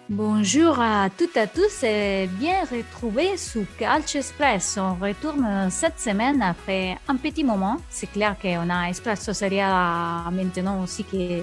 Bonjour à toutes et à tous et bien retrouvés sous Calcio Express. On retourne cette semaine après un petit moment. C'est clair qu'on a Espresso Serie A maintenant aussi qui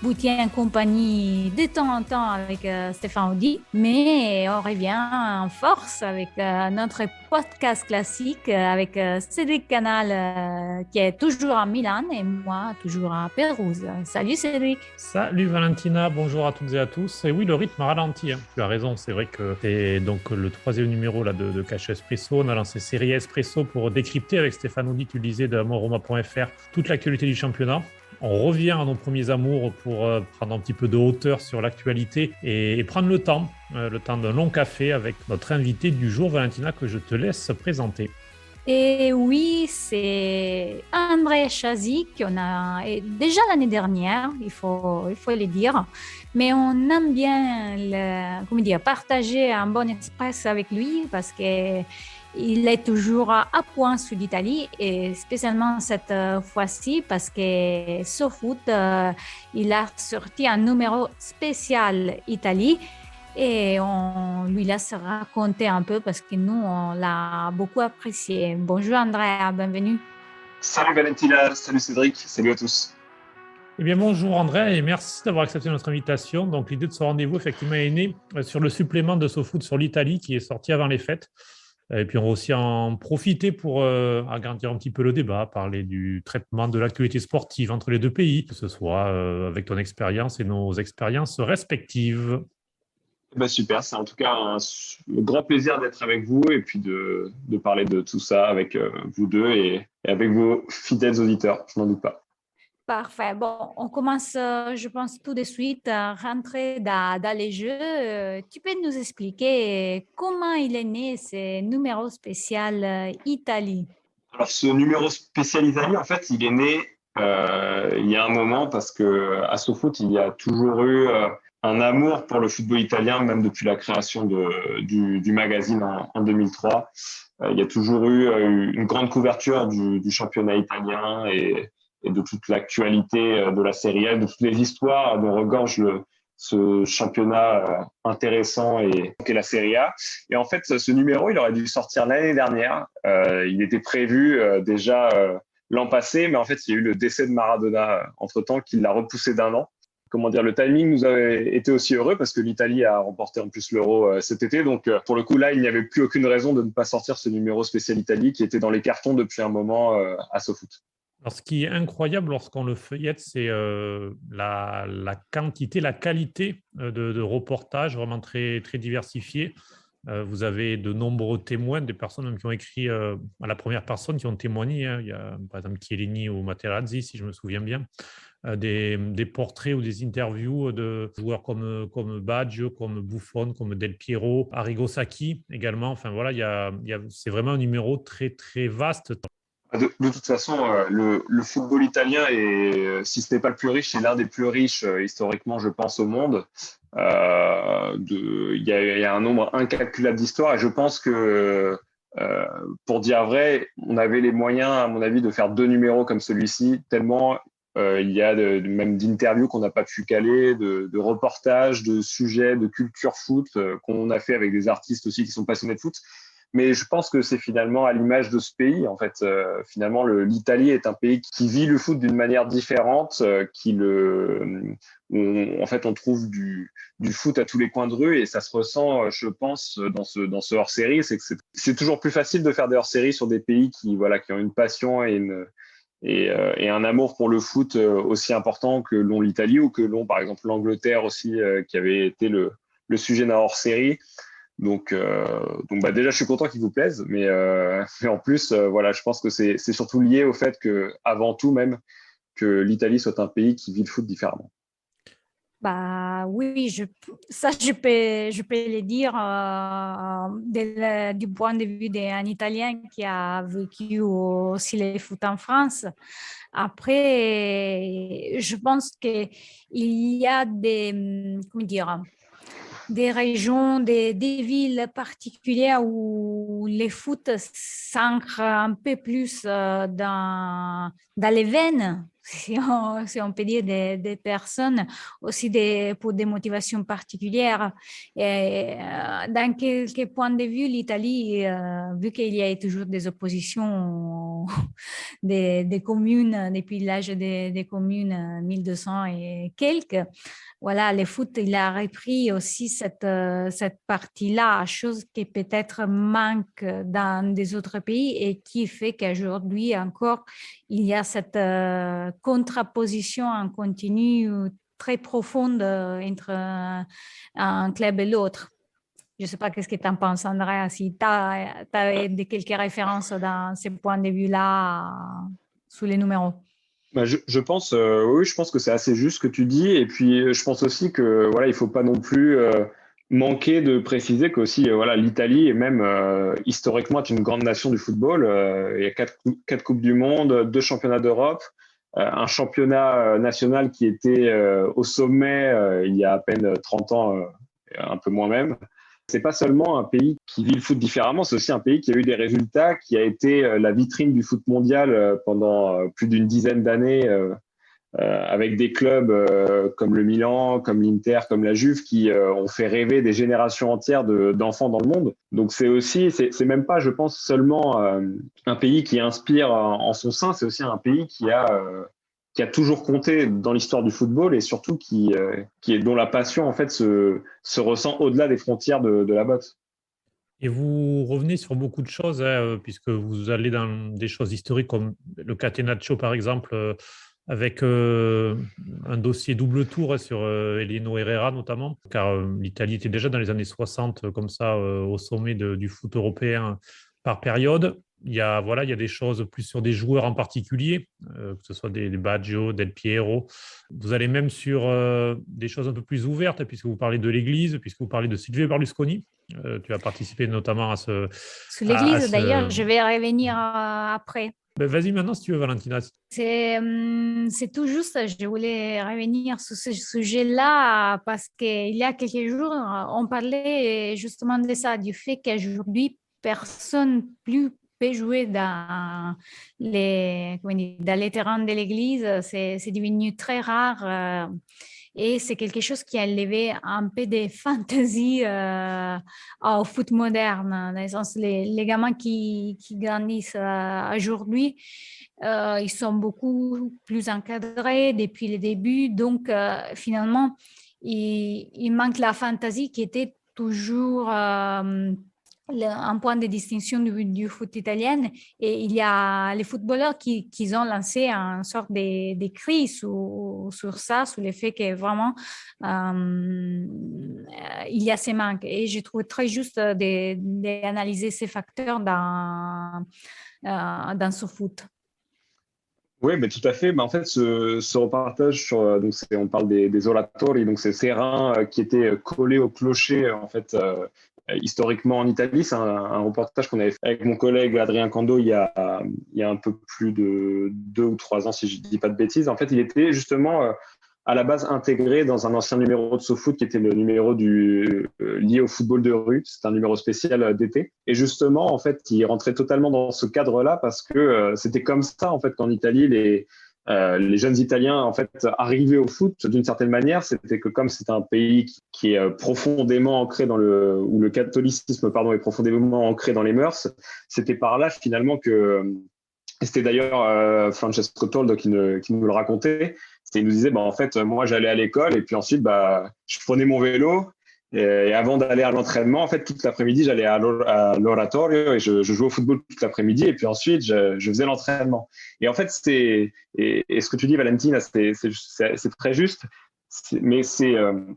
vous tient en compagnie de temps en temps avec Stéphane Audi, mais on revient en force avec notre podcast classique avec Cédric Canal qui est toujours à Milan et moi toujours à Pérouse. Salut Cédric. Salut Valentina, bonjour à toutes et à tous. Et oui, le rythme a ralenti, hein. Tu as raison, c'est vrai que c'est donc le troisième numéro là, de Cache Espresso. On a lancé Série Espresso pour décrypter avec Stéphane Audi, tu le disais, de amoroma.fr, toute l'actualité du championnat. On revient à nos premiers amours pour prendre un petit peu de hauteur sur l'actualité et prendre le temps d'un long café avec notre invité du jour, Valentina, que je te laisse présenter. Et oui, c'est André Chazy qu'on a et déjà l'année dernière, il faut le dire, mais on aime bien comment dire, partager un bon express avec lui parce que il est toujours à point sur l'Italie et spécialement cette fois-ci parce que SoFoot, il a sorti un numéro spécial Italie et on lui laisse raconter un peu parce que nous, on l'a beaucoup apprécié. Bonjour Andrea, bienvenue. Salut Valentina, salut Cédric, salut à tous. Eh bien, bonjour André et merci d'avoir accepté notre invitation. Donc, l'idée de ce rendez-vous, effectivement, est née sur le supplément de SoFoot sur l'Italie qui est sorti avant les fêtes. Et puis, on va aussi en profiter pour agrandir un petit peu le débat, parler du traitement de l'actualité sportive entre les deux pays, que ce soit avec ton expérience et nos expériences respectives. Super, c'est en tout cas un grand plaisir d'être avec vous et puis de parler de tout ça avec vous deux et avec vos fidèles auditeurs, je n'en doute pas. Parfait. Bon, on commence, je pense, tout de suite à rentrer dans les jeux. Tu peux nous expliquer comment il est né ce numéro spécial Italie? Alors ce numéro spécial Italie, en fait, il est né il y a un moment parce que à SoFoot, il y a toujours eu un amour pour le football italien, même depuis la création du magazine en 2003. Il y a toujours eu une grande couverture du championnat italien et de toute l'actualité de la Serie A, de toutes les histoires dont regorge ce championnat intéressant et la Serie A. Et en fait, ce numéro, il aurait dû sortir l'année dernière. Il était prévu déjà l'an passé, mais en fait, il y a eu le décès de Maradona entre-temps qui l'a repoussé d'un an. Comment dire, le timing nous avait été aussi heureux parce que l'Italie a remporté en plus l'Euro cet été. Donc, pour le coup, là, il n'y avait plus aucune raison de ne pas sortir ce numéro spécial Italie qui était dans les cartons depuis un moment à SoFoot. Alors, ce qui est incroyable lorsqu'on le feuillette, c'est la quantité, la qualité de reportages vraiment très, très diversifiés. Vous avez de nombreux témoins, des personnes même qui ont écrit à la première personne, qui ont témoigné, hein. Il y a par exemple Chiellini ou Materazzi, si je me souviens bien. Des portraits ou des interviews de joueurs comme Baggio, comme Buffon, comme Del Piero, Arrigo Sacchi également. Enfin voilà, c'est vraiment un numéro très, très vaste. De toute façon, le football italien est, si ce n'est pas le plus riche, c'est l'un des plus riches historiquement, je pense, au monde. Il y a un nombre incalculable d'histoires et je pense que, pour dire vrai, on avait les moyens, à mon avis, de faire deux numéros comme celui-ci, tellement il y a même d'interviews qu'on n'a pas pu caler, de reportages, de sujets, de culture foot qu'on a fait avec des artistes aussi qui sont passionnés de foot. Mais je pense que c'est finalement à l'image de ce pays. En fait, finalement, l'Italie est un pays qui vit le foot d'une manière différente, en fait, on trouve du foot à tous les coins de rue et ça se ressent, je pense, dans ce hors-série. C'est toujours plus facile de faire des hors-séries sur des pays voilà, qui ont une passion et un amour pour le foot aussi important que l'ont l'Italie ou que l'ont, par exemple, l'Angleterre aussi, qui avait été le sujet d'un hors-série. Donc bah déjà, je suis content qu'il vous plaise, mais en plus, voilà, je pense que c'est surtout lié au fait que, avant tout même, que l'Italie soit un pays qui vit le foot différemment. Bah oui, ça je peux le dire du point de vue d'un Italien qui a vécu aussi le foot en France. Après, je pense qu'il y a comment dire, des régions, des villes particulières où les foot s'ancrent un peu plus dans les veines, si on peut dire, des personnes, aussi pour des motivations particulières. Et, dans quelques points de vue, l'Italie, vu qu'il y a toujours des oppositions des communes, depuis l'âge des communes, 1200 et quelques, voilà, le foot, il a repris aussi cette partie-là, chose qui peut-être manque dans des autres pays et qui fait qu'aujourd'hui encore, il y a cette contraposition en continu très profonde entre un club et l'autre. Je ne sais pas qu'est-ce que tu en penses, Andrea, si tu as quelques références dans ces points de vue-là sous les numéros. Bah, je pense, oui, je pense que c'est assez juste ce que tu dis. Et puis, je pense aussi que voilà, il faut pas non plus manquer de préciser qu'aussi, voilà, l'Italie est même historiquement est une grande nation du football. Il y a quatre coupes du monde, 2 championnats d'Europe, un championnat national qui était au sommet il y a à peine 30 ans, un peu moins même. C'est pas seulement un pays qui vit le foot différemment, c'est aussi un pays qui a eu des résultats, qui a été la vitrine du foot mondial pendant plus d'une dizaine d'années, avec des clubs comme le Milan, comme l'Inter, comme la Juve, qui ont fait rêver des générations entières d'enfants dans le monde. Donc c'est aussi, c'est même pas, je pense, seulement un pays qui inspire en son sein, c'est aussi un pays qui a toujours compté dans l'histoire du football et surtout dont la passion en fait se ressent au-delà des frontières de la botte. Et vous revenez sur beaucoup de choses, hein, puisque vous allez dans des choses historiques comme le Catenaccio, par exemple, avec un dossier double tour, hein, sur Eleno Herrera notamment, car l'Italie était déjà dans les années 60 comme ça au sommet du foot européen par période. Voilà, il y a des choses plus sur des joueurs en particulier, que ce soit des Baggio, Del Piero. Vous allez même sur des choses un peu plus ouvertes, puisque vous parlez de l'Église, puisque vous parlez de Silvio Berlusconi. Tu as participé notamment à ce... Sur l'Église, d'ailleurs, je vais revenir après. Ben, vas-y maintenant si tu veux, Valentina. C'est tout juste, je voulais revenir sur ce sujet-là parce qu'il y a quelques jours, on parlait justement de ça, du fait qu'aujourd'hui, personne plus peut jouer dans dans les terrains de l'église. C'est devenu très rare. Et c'est quelque chose qui a levé un peu de fantaisie au foot moderne. Dans le sens, les gamins qui grandissent aujourd'hui, ils sont beaucoup plus encadrés depuis le début. Donc, finalement, il manque la fantaisie qui était toujours un point de distinction du foot italien. Et il y a les footballeurs qui ont lancé une sorte de cri sur ça, sur le fait que vraiment il y a ces manques. Et je trouve très juste d'analyser ces facteurs dans ce foot. Oui, mais tout à fait. Mais en fait, ce reportage sur, donc on parle des oratori, donc ces terrains qui étaient collés au clocher, en fait, historiquement en Italie. C'est un reportage qu'on avait fait avec mon collègue Adrien Cando il y a un peu plus de 2 ou 3 ans, si je ne dis pas de bêtises. En fait, il était justement à la base intégré dans un ancien numéro de SoFoot qui était le numéro lié au football de rue. C'est un numéro spécial d'été. Et justement, en fait, il rentrait totalement dans ce cadre-là parce que c'était comme ça, en fait, qu'en Italie, les jeunes Italiens, en fait, arrivaient au foot d'une certaine manière. C'était que comme c'est un pays qui est profondément ancré où le catholicisme, pardon, est profondément ancré dans les mœurs, c'était par là, finalement, que... C'était d'ailleurs Francesco Toldo qui nous le racontait. Il nous disait, en fait, moi, j'allais à l'école et puis ensuite, je prenais mon vélo et avant d'aller à l'entraînement, en fait, toute l'après-midi, j'allais à l'oratorio et je jouais au football toute l'après-midi et puis ensuite, je faisais l'entraînement. Et en fait, et ce que tu dis, Valentina, c'est très juste. Mais c'est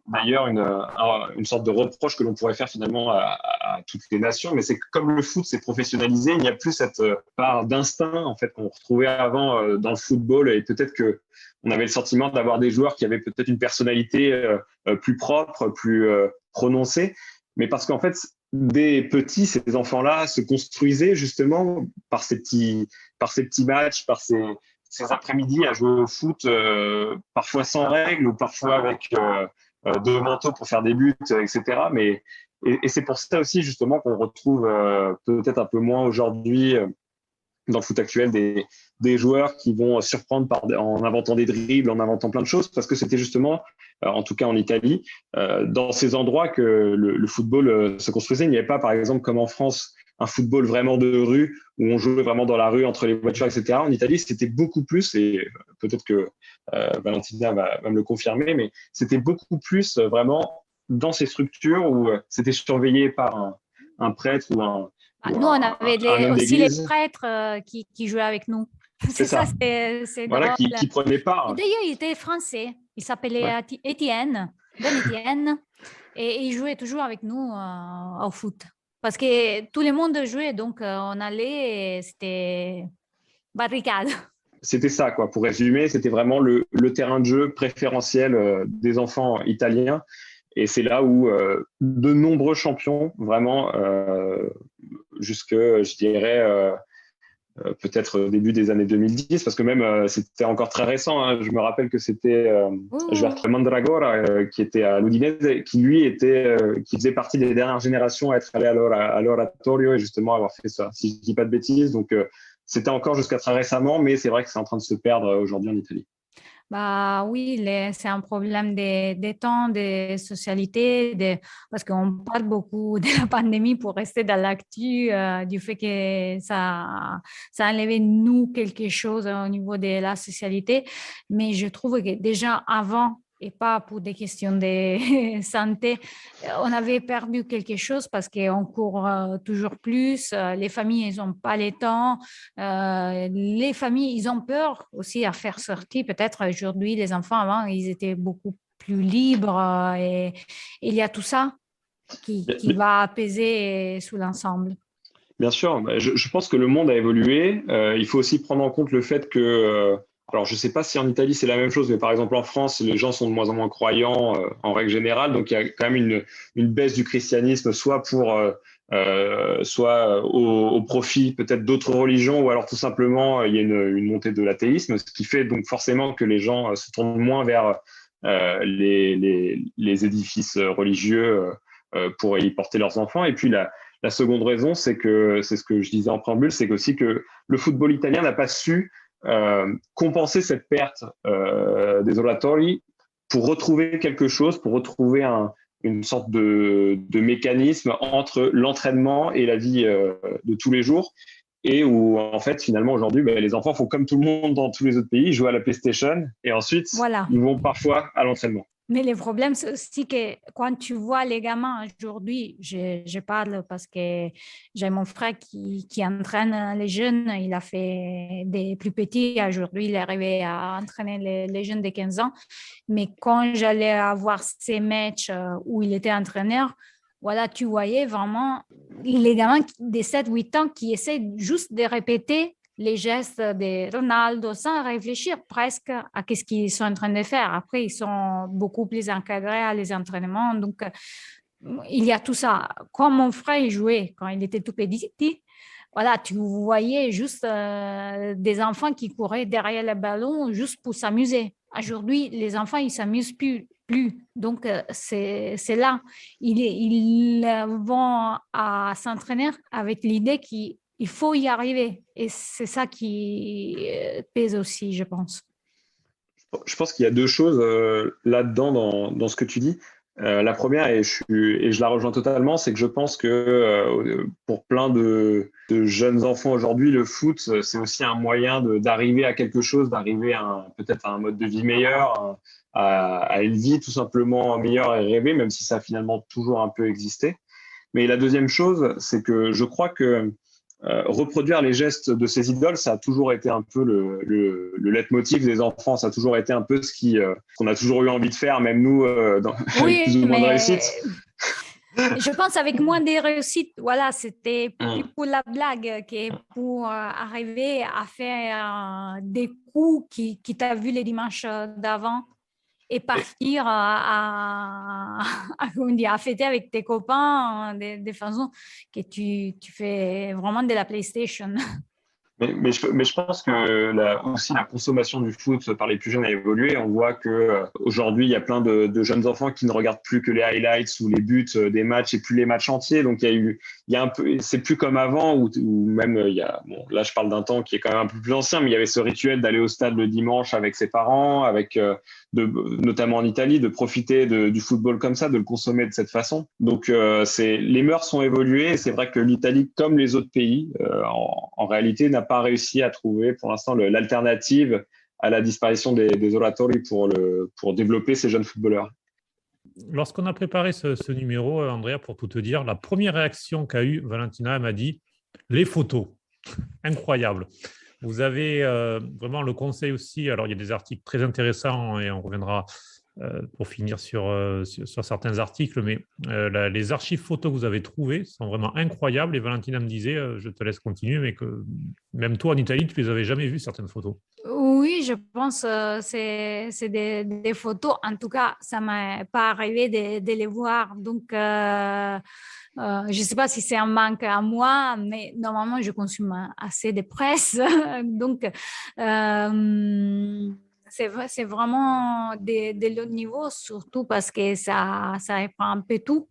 d'ailleurs une sorte de reproche que l'on pourrait faire finalement à toutes les nations. Mais c'est que comme le foot s'est professionnalisé, il n'y a plus cette part d'instinct en fait qu'on retrouvait avant dans le football. Et peut-être qu'on avait le sentiment d'avoir des joueurs qui avaient peut-être une personnalité plus propre, plus prononcée. Mais parce qu'en fait, des petits, ces enfants-là se construisaient justement par ces petits matchs, par ces après-midi à jouer au foot, parfois sans règles ou parfois avec deux manteaux pour faire des buts, etc. Et c'est pour ça aussi, justement, qu'on retrouve peut-être un peu moins aujourd'hui dans le foot actuel des joueurs qui vont surprendre en inventant des dribbles, en inventant plein de choses, parce que c'était justement, en tout cas en Italie, dans ces endroits que le football se construisait. Il n'y avait pas, par exemple, comme en France, un football vraiment de rue, où on jouait vraiment dans la rue, entre les voitures, etc. En Italie, c'était beaucoup plus, et peut-être que Valentina va me le confirmer, mais c'était beaucoup plus vraiment dans ces structures où c'était surveillé par un prêtre ou Nous, on avait un homme aussi les d'église. prêtres qui jouaient avec nous. C'est C'est ça, ça. c'est Voilà, drôle. qui prenait Et part. d'ailleurs, il était français. Il s'appelait Ouais. Étienne, Don Étienne. Et il jouait toujours avec nous au foot. Parce que tout le monde jouait, donc on allait, et c'était barricade. C'était ça, quoi. Pour résumer, c'était vraiment le terrain de jeu préférentiel des enfants italiens. Et c'est là où de nombreux champions, vraiment, jusque, je dirais, peut-être au début des années 2010, parce que même c'était encore très récent. Hein. Je me rappelle que c'était joueur comme Mandragora qui était à l'Udinese, qui lui qui faisait partie des dernières générations à être allé à l'Oratorio et justement avoir fait ça, si je ne dis pas de bêtises. Donc c'était encore jusqu'à très récemment, mais c'est vrai que c'est en train de se perdre aujourd'hui en Italie. Bah oui, c'est un problème des temps, de socialité, parce qu'on parle beaucoup de la pandémie pour rester dans l'actu, du fait que ça a enlevé nous quelque chose au niveau de la socialité. Mais je trouve que déjà avant, et pas pour des questions de santé, on avait perdu quelque chose parce qu'on court toujours plus. Les familles, ils n'ont pas le temps. Les familles, ils ont peur aussi à faire sortir. Peut-être aujourd'hui, les enfants, avant, ils étaient beaucoup plus libres et il y a tout ça qui va apaiser sous l'ensemble. Bien sûr, je pense que le monde a évolué. Il faut aussi prendre en compte le fait que, alors je ne sais pas si en Italie c'est la même chose, mais par exemple en France, les gens sont de moins en moins croyants en règle générale. Donc il y a quand même une baisse du christianisme, soit au profit peut-être d'autres religions, ou alors tout simplement il y a une montée de l'athéisme, ce qui fait donc forcément que les gens se tournent moins vers les édifices religieux pour y porter leurs enfants. Et puis la seconde raison, c'est ce que je disais en préambule, c'est aussi que le football italien n'a pas su compenser cette perte des oratori pour retrouver quelque chose, pour retrouver une sorte de mécanisme entre l'entraînement et la vie de tous les jours. Et où, en fait, finalement, aujourd'hui, les enfants font comme tout le monde dans tous les autres pays, ils jouent à la PlayStation et ensuite, Voilà. ils vont parfois à l'entraînement. Mais le problème, c'est aussi que quand tu vois les gamins aujourd'hui, je parle parce que j'ai mon frère qui entraîne les jeunes. Il a fait des plus petits. Aujourd'hui, il est arrivé à entraîner les jeunes de 15 ans. Mais quand j'allais avoir ces matchs où il était entraîneur, voilà, tu voyais vraiment les gamins de 7-8 ans qui essaient juste de répéter les gestes de Ronaldo sans réfléchir presque à ce qu'ils sont en train de faire. Après, ils sont beaucoup plus encadrés à les entraînements. Donc, il y a tout ça. Quand mon frère il jouait, quand il était tout petit, voilà, tu voyais juste des enfants qui couraient derrière le ballon juste pour s'amuser. Aujourd'hui, les enfants, ils s'amusent plus. Donc, c'est là. Ils vont à s'entraîner avec l'idée qu'il faut y arriver. Et c'est ça qui pèse aussi, je pense. Je pense qu'il y a deux choses là-dedans dans ce que tu dis. La première, et je la rejoins totalement, c'est que je pense que pour plein de jeunes enfants aujourd'hui, le foot, c'est aussi un moyen d'arriver à quelque chose, d'arriver peut-être à un mode de vie meilleur, à une vie tout simplement meilleure et rêvée, même si ça a finalement toujours un peu existé. Mais la deuxième chose, c'est que je crois que reproduire les gestes de ces idoles, ça a toujours été un peu le leitmotiv des enfants. Ça a toujours été un peu qu'on a toujours eu envie de faire, même nous, avec plus Oui, ou moins de réussite. Je pense avec moins de réussite, voilà, c'était plus pour la blague que pour arriver à faire des coups qui t'a vu les dimanches d'avant et partir comment dire, à fêter avec tes copains de façon que tu fais vraiment de la PlayStation. Mais je pense que aussi la consommation du foot par les plus jeunes a évolué. On voit que aujourd'hui, il y a plein de jeunes enfants qui ne regardent plus que les highlights ou les buts des matchs et plus les matchs entiers. Donc il y a un peu, c'est plus comme avant où même il y a, bon, là je parle d'un temps qui est quand même un peu plus ancien, mais il y avait ce rituel d'aller au stade le dimanche avec ses parents, notamment en Italie, de profiter du football comme ça, de le consommer de cette façon. Donc les mœurs sont évoluées et c'est vrai que l'Italie, comme les autres pays, en réalité, n'a pas réussi à trouver pour l'instant l'alternative à la disparition des oratori pour développer ces jeunes footballeurs. Lorsqu'on a préparé ce numéro, Andrea, pour tout te dire, la première réaction qu'a eue Valentina, elle m'a dit « les photos, incroyable ». Vous avez vraiment le conseil aussi, alors il y a des articles très intéressants et on reviendra pour finir sur certains articles, mais les archives photos que vous avez trouvées sont vraiment incroyables et Valentina me disait, je te laisse continuer, mais que même toi en Italie, tu ne les avais jamais vues certaines photos. Oui, je pense que c'est des photos. En tout cas, ça ne m'est pas arrivé de les voir. Donc, je ne sais pas si c'est un manque à moi, mais normalement, je consomme assez de presse. Donc, c'est vraiment de l'autre niveau, surtout parce que ça reprend un peu tout.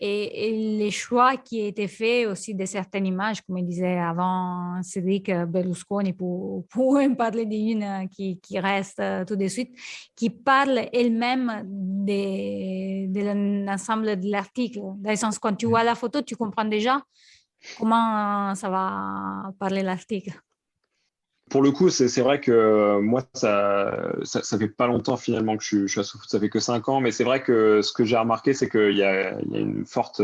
Et les choix qui étaient faits aussi de certaines images, comme je disais avant, Cédric Berlusconi, pour en parler d'une qui reste tout de suite, qui parle elle-même de l'ensemble de l'article. Dans le sens, quand tu vois la photo, tu comprends déjà comment ça va parler l'article. Pour le coup, c'est vrai que moi, ça fait pas longtemps finalement que je suis à SoFoot, ça fait que 5 ans, mais c'est vrai que ce que j'ai remarqué, c'est qu'il y a une forte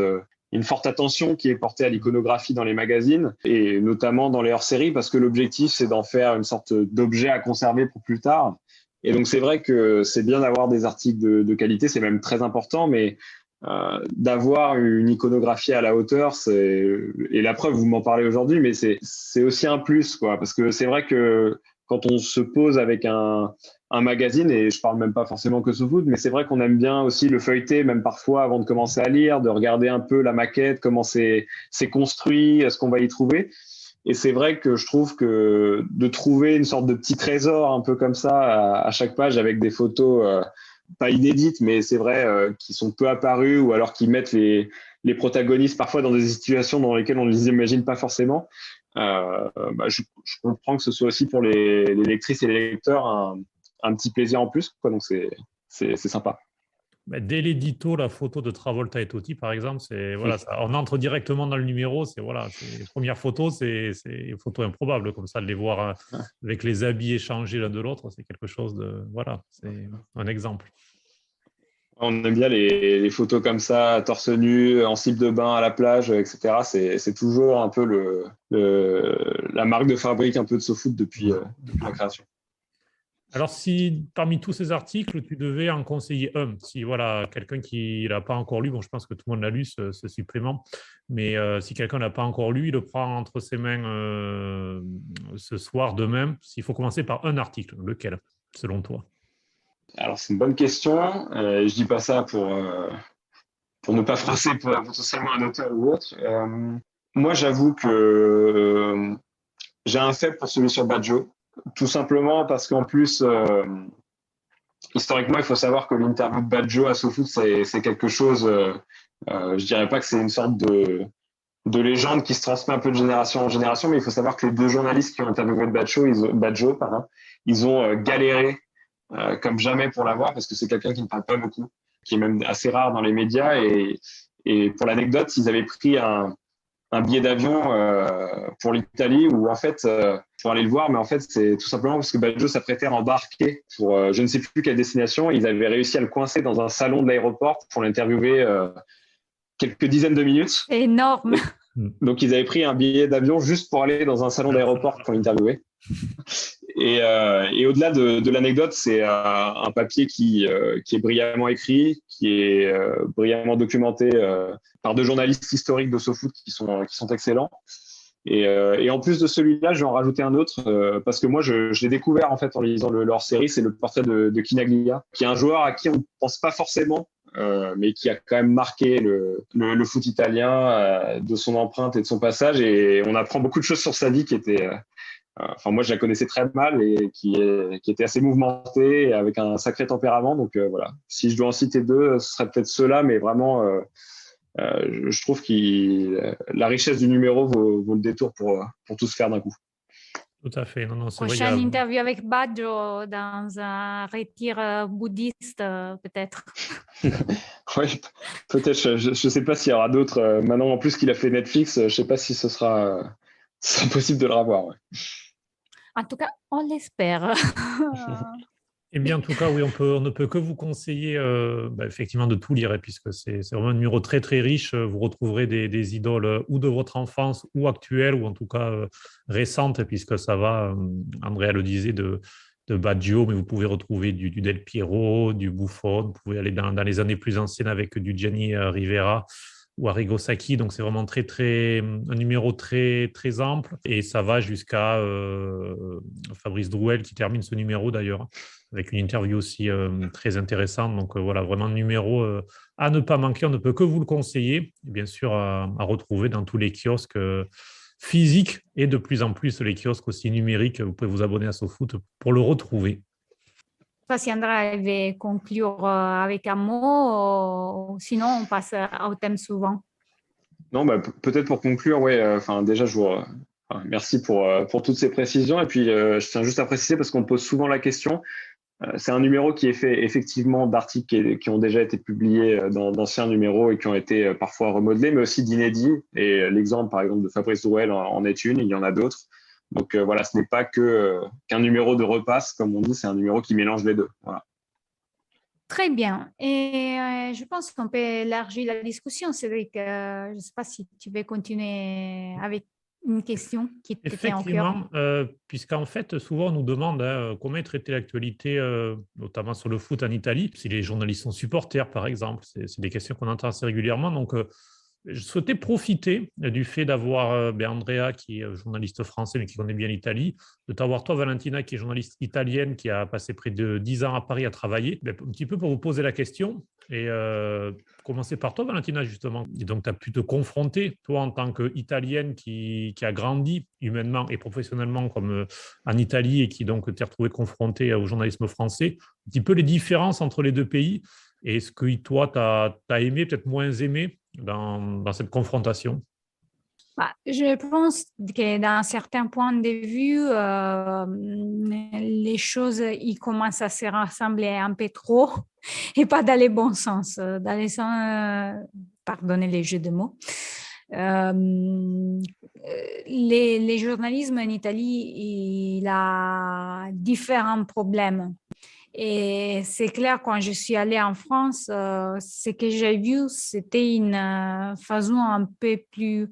attention qui est portée à l'iconographie dans les magazines et notamment dans les hors-séries parce que l'objectif, c'est d'en faire une sorte d'objet à conserver pour plus tard. Et donc, c'est vrai que c'est bien d'avoir des articles de qualité, c'est même très important, mais d'avoir une iconographie à la hauteur, et la preuve, vous m'en parlez aujourd'hui, mais c'est aussi un plus, quoi, parce que c'est vrai que quand on se pose avec un magazine, et je parle même pas forcément que SoFoot, mais c'est vrai qu'on aime bien aussi le feuilleter, même parfois avant de commencer à lire, de regarder un peu la maquette, comment c'est construit, ce qu'on va y trouver. Et c'est vrai que je trouve que de trouver une sorte de petit trésor un peu comme ça à chaque page avec des photos pas inédites, mais c'est vrai, qui sont peu apparues ou alors qui mettent les protagonistes parfois dans des situations dans lesquelles on ne les imagine pas forcément. Je comprends que ce soit aussi pour les lectrices et les lecteurs un petit plaisir en plus, quoi, donc c'est sympa. Dès l'édito, la photo de Travolta et Totti, par exemple, voilà, on entre directement dans le numéro. Les premières photos, c'est une photo improbable, comme ça, de les voir avec les habits échangés l'un de l'autre, c'est quelque chose de. Voilà, c'est un exemple. On aime bien les photos comme ça, torse nu, en slip de bain à la plage, etc. C'est toujours un peu la marque de fabrique un peu de SoFoot depuis la création. Alors, si parmi tous ces articles, tu devais en conseiller un, si voilà, quelqu'un qui ne l'a pas encore lu, bon, je pense que tout le monde l'a lu, ce supplément, mais si quelqu'un ne l'a pas encore lu, il le prend entre ses mains ce soir, demain, s'il faut commencer par un article, lequel, selon toi? Alors, c'est une bonne question. Je ne dis pas ça pour ne pas froisser potentiellement un auteur ou autre. Moi, j'avoue que j'ai un faible pour celui sur Baggio. Tout simplement parce qu'en plus, historiquement, il faut savoir que l'interview de Baggio à SoFoot, c'est quelque chose, je dirais pas que c'est une sorte de légende qui se transmet un peu de génération en génération, mais il faut savoir que les deux journalistes qui ont interviewé Baggio, ils ont galéré comme jamais pour l'avoir, parce que c'est quelqu'un qui ne parle pas beaucoup, qui est même assez rare dans les médias. Et pour l'anecdote, ils avaient pris un billet d'avion pour l'Italie où en fait pour aller le voir, mais en fait c'est tout simplement parce que Baggio s'apprêtait à embarquer pour je ne sais plus quelle destination. Ils avaient réussi à le coincer dans un salon de l'aéroport pour l'interviewer quelques dizaines de minutes. C'est énorme. Donc ils avaient pris un billet d'avion juste pour aller dans un salon d'aéroport pour l'interviewer. Et au-delà de l'anecdote, c'est un papier qui est brillamment écrit, qui est brillamment documenté par deux journalistes historiques de SoFoot qui sont excellents. Et en plus de celui-là, je vais en rajouter un autre parce que moi, je l'ai découvert en fait en lisant leur série. C'est le portrait de Chinaglia, qui est un joueur à qui on ne pense pas forcément, mais qui a quand même marqué le foot italien de son empreinte et de son passage. Et on apprend beaucoup de choses sur sa vie qui étaient enfin moi je la connaissais très mal et qui était assez mouvementée et avec un sacré tempérament. Donc voilà, si je dois en citer deux, ce serait peut-être ceux-là, mais vraiment je trouve que la richesse du numéro vaut le détour pour tout se faire d'un coup. Tout à fait. Non, non, c'est vrai. Prochaine interview avec Badjo dans un retire bouddhiste, peut-être. Oui, peut-être. Je ne sais pas s'il y aura d'autres. Maintenant, en plus qu'il a fait Netflix, je ne sais pas si ce sera possible de le revoir. Ouais. En tout cas, on l'espère. Eh bien, en tout cas, oui, on ne peut que vous conseiller effectivement de tout lire, puisque c'est vraiment un numéro très, très riche. Vous retrouverez des idoles ou de votre enfance ou actuelles, ou en tout cas récentes, puisque ça va, Andrea le disait, de Baggio, mais vous pouvez retrouver du Del Piero, du Buffon, vous pouvez aller dans les années plus anciennes avec du Gianni Rivera ou Arrigo Sacchi. Donc, c'est vraiment un numéro très, très ample, et ça va jusqu'à Fabrice Drouel qui termine ce numéro d'ailleurs, avec une interview aussi très intéressante. Donc voilà, vraiment un numéro à ne pas manquer. On ne peut que vous le conseiller, et bien sûr à retrouver dans tous les kiosques physiques et de plus en plus les kiosques aussi numériques. Vous pouvez vous abonner à SoFoot pour le retrouver. Je ne sais pas si Andrea veut conclure avec un mot, sinon on passe au thème suivant. Non, peut-être pour conclure, ouais. Déjà, merci pour toutes ces précisions. Et puis, je tiens juste à préciser parce qu'on me pose souvent la question. C'est un numéro qui est fait effectivement d'articles qui ont déjà été publiés dans d'anciens numéros et qui ont été parfois remodelés, mais aussi d'inédits. Et l'exemple, par exemple, de Fabrice Drouel en est une, il y en a d'autres. Donc voilà, ce n'est pas qu'un numéro de repasse, comme on dit, c'est un numéro qui mélange les deux. Voilà. Très bien. Et je pense qu'on peut élargir la discussion, Cédric. Je ne sais pas si tu veux continuer avec une question qui t'était en cœur. Effectivement, puisqu'en fait, souvent on nous demande comment est traitée l'actualité, notamment sur le foot en Italie, si les journalistes sont supporters, par exemple. C'est des questions qu'on entend assez régulièrement. Donc, je souhaitais profiter du fait d'avoir Andrea, qui est journaliste français, mais qui connaît bien l'Italie, de t'avoir toi, Valentina, qui est journaliste italienne, qui a passé près de 10 ans à Paris à travailler, un petit peu pour vous poser la question. Et commencer par toi, Valentina, justement. Et donc, tu as pu te confronter, toi, en tant qu'Italienne qui a grandi humainement et professionnellement comme en Italie, et qui donc t'es retrouvée confrontée au journalisme français, un petit peu les différences entre les deux pays, et ce que toi, tu as aimé, peut-être moins aimé dans cette confrontation. Je pense que d'un certain point de vue, les choses ils commencent à se rassembler un peu trop et pas dans les bons sens, dans les sens, pardonnez les jeux de mots. Les journalismes en Italie, il a différents problèmes. Et c'est clair, quand je suis allée en France, ce que j'ai vu, c'était une façon un peu plus,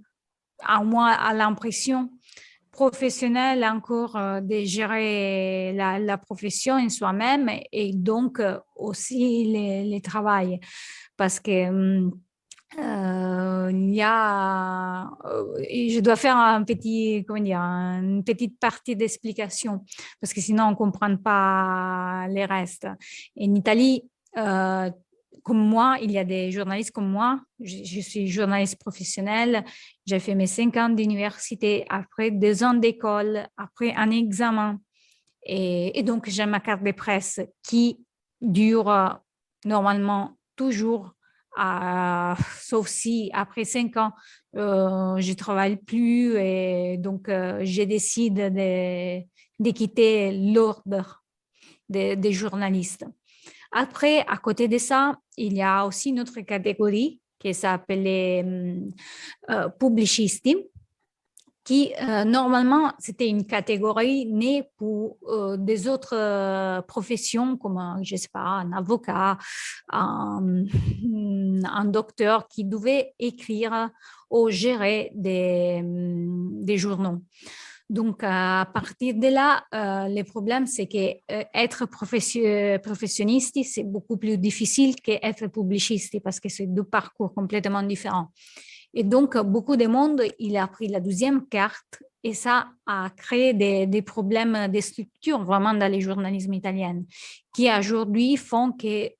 à moi, à l'impression professionnelle encore de gérer la profession en soi-même et donc aussi le travail. Parce que il y a, je dois faire une petite partie d'explication parce que sinon on ne comprend pas les restes. En Italie, comme moi, il y a des journalistes comme moi. Je suis journaliste professionnelle. J'ai fait mes 5 ans d'université, après 2 ans d'école, après un examen. Et donc, j'ai ma carte de presse qui dure normalement toujours, sauf si après 5 ans, je ne travaille plus et donc je décide de quitter l'ordre des journalistes. Après, à côté de ça, il y a aussi une autre catégorie qui s'appelait pubblicisti, qui normalement, c'était une catégorie née pour des autres professions comme, je ne sais pas, un avocat, un docteur qui devait écrire ou gérer des journaux. Donc, à partir de là, le problème, c'est qu'être professionniste, c'est beaucoup plus difficile qu'être publiciste parce que c'est deux parcours complètement différents. Et donc, beaucoup de monde, il a pris la deuxième carte Et ça a créé des problèmes de structure vraiment dans les journalismes italiens qui aujourd'hui font que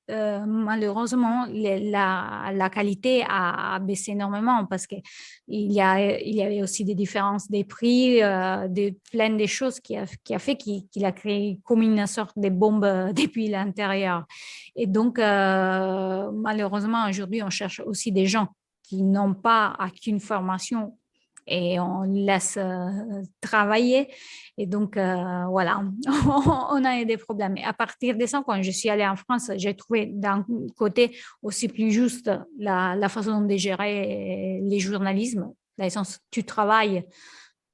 malheureusement la qualité a baissé énormément parce qu'il y avait aussi des différences des prix, plein de choses qui a fait qu'il a créé comme une sorte de bombe depuis l'intérieur. Et donc, malheureusement, aujourd'hui, on cherche aussi des gens qui n'ont pas aucune formation et on laisse travailler. Et donc, voilà, on a eu des problèmes. Et à partir de ça, quand je suis allée en France, j'ai trouvé d'un côté aussi plus juste la façon de gérer les journalismes. Dans le sens, tu travailles,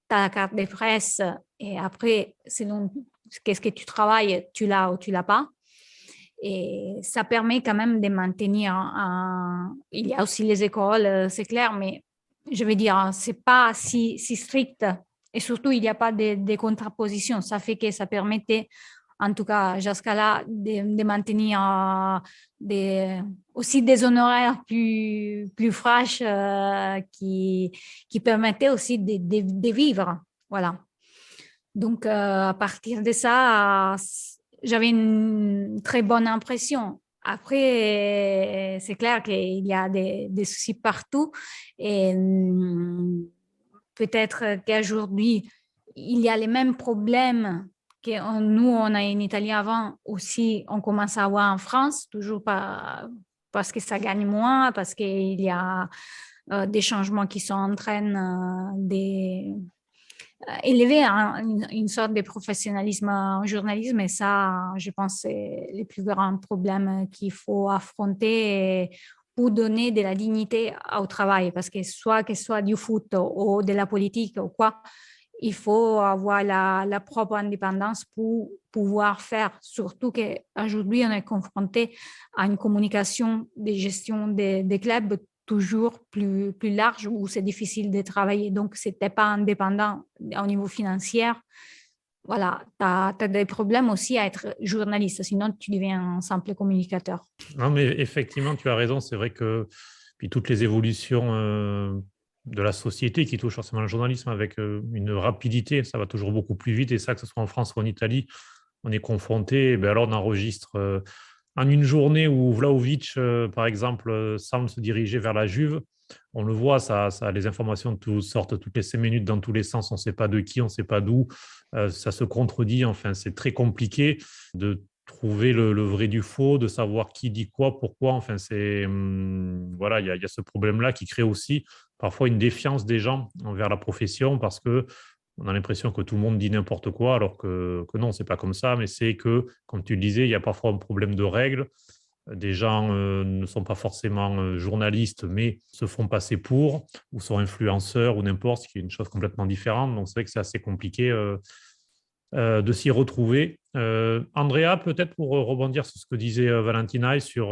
tu as la carte de presse et après, selon qu'est-ce que tu travailles, tu l'as ou tu l'as pas. Et ça permet quand même de maintenir Il y a aussi les écoles, c'est clair, mais je veux dire, c'est pas si strict. Et surtout, il n'y a pas de contraposition. Ça fait que ça permettait, en tout cas, jusqu'à là, de maintenir aussi des honoraires plus fraîches qui permettaient aussi de vivre. Voilà. Donc, à partir de ça, j'avais une très bonne impression. Après, c'est clair qu'il y a des soucis partout et peut-être qu'aujourd'hui, il y a les mêmes problèmes que nous, on a en Italie avant aussi, on commence à avoir en France, toujours pas, parce que ça gagne moins, parce qu'il y a des changements qui sont en train d'élever une sorte de professionnalisme en journalisme. Et ça, je pense, c'est les plus grands problèmes qu'il faut affronter pour donner de la dignité au travail. Parce que que ce soit du foot ou de la politique ou quoi, il faut avoir la propre indépendance pour pouvoir faire. Surtout qu'aujourd'hui, on est confronté à une communication de gestion des clubs toujours plus large où c'est difficile de travailler. Donc, si tu n'es pas indépendant au niveau financier, voilà, tu as des problèmes aussi à être journaliste. Sinon, tu deviens un simple communicateur. Non, mais effectivement, tu as raison. C'est vrai que puis toutes les évolutions de la société qui touchent forcément le journalisme avec une rapidité, ça va toujours beaucoup plus vite. Et ça, que ce soit en France ou en Italie, on est confronté. Et bien alors, on enregistre en une journée où Vlahovic, par exemple, semble se diriger vers la Juve. On le voit, les informations sortent toutes les 5 minutes dans tous les sens. On ne sait pas de qui, on ne sait pas d'où. Ça se contredit. Enfin, c'est très compliqué de trouver le vrai du faux, de savoir qui dit quoi, pourquoi. Enfin, voilà, il y a ce problème-là qui crée aussi parfois une défiance des gens envers la profession parce que on a l'impression que tout le monde dit n'importe quoi, alors que non, c'est pas comme ça. Mais c'est que, comme tu le disais, il y a parfois un problème de règles. Des gens ne sont pas forcément journalistes, mais se font passer pour, ou sont influenceurs, ou n'importe, ce qui est une chose complètement différente. Donc, c'est vrai que c'est assez compliqué de s'y retrouver. Andrea, peut-être pour rebondir sur ce que disait Valentina et sur